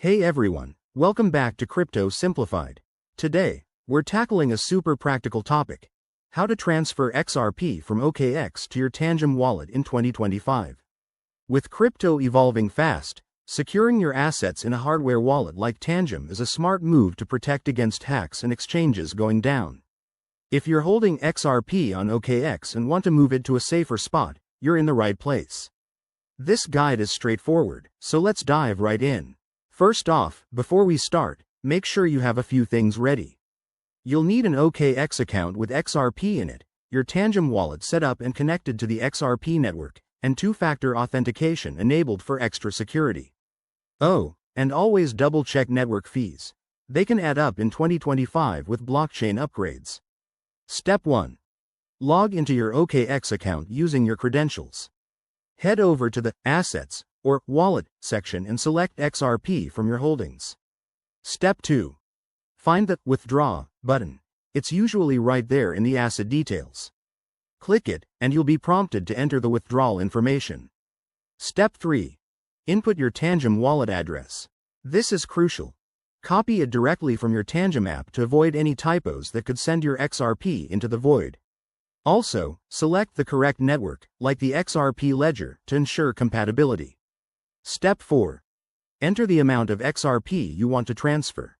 Hey everyone, welcome back to Crypto Simplified. Today, we're tackling a super practical topic: how to transfer XRP from OKX to your Tangem wallet in 2025. With crypto evolving fast, securing your assets in a hardware wallet like Tangem is a smart move to protect against hacks and exchanges going down. If you're holding XRP on OKX and want to move it to a safer spot, you're in the right place. This guide is straightforward, so let's dive right in. First off, before we start, make sure you have a few things ready. You'll need an OKX account with XRP in it, your Tangem wallet set up and connected to the XRP network, and two-factor authentication enabled for extra security. Oh, and always double-check network fees. They can add up in 2025 with blockchain upgrades. Step 1. Log into your OKX account using your credentials. Head over to the Assets or Wallet section and select XRP from your holdings. Step 2. Find the Withdraw button. It's usually right there in the asset details. Click it, and you'll be prompted to enter the withdrawal information. Step 3. Input your Tangem wallet address. This is crucial. Copy it directly from your Tangem app to avoid any typos that could send your XRP into the void. Also, select the correct network, like the XRP ledger, to ensure compatibility. Step 4. Enter the amount of XRP you want to transfer.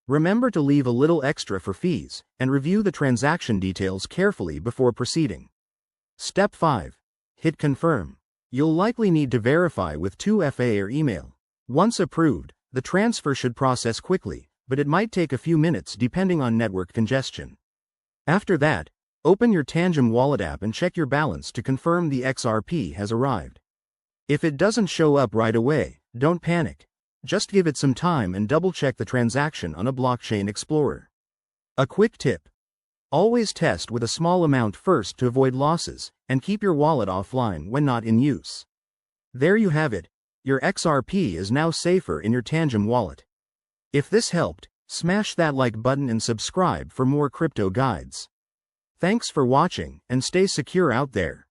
Remember to leave a little extra for fees, and review the transaction details carefully before proceeding. Step 5. Hit Confirm. You'll likely need to verify with 2FA or email. Once approved, the transfer should process quickly, but it might take a few minutes depending on network congestion. After that, open your Tangem wallet app and check your balance to confirm the XRP has arrived. If it doesn't show up right away, don't panic. Just give it some time and double-check the transaction on a blockchain explorer. A quick tip: always test with a small amount first to avoid losses, and keep your wallet offline when not in use. There you have it. Your XRP is now safer in your Tangem wallet. If this helped, smash that like button and subscribe for more crypto guides. Thanks for watching, and stay secure out there.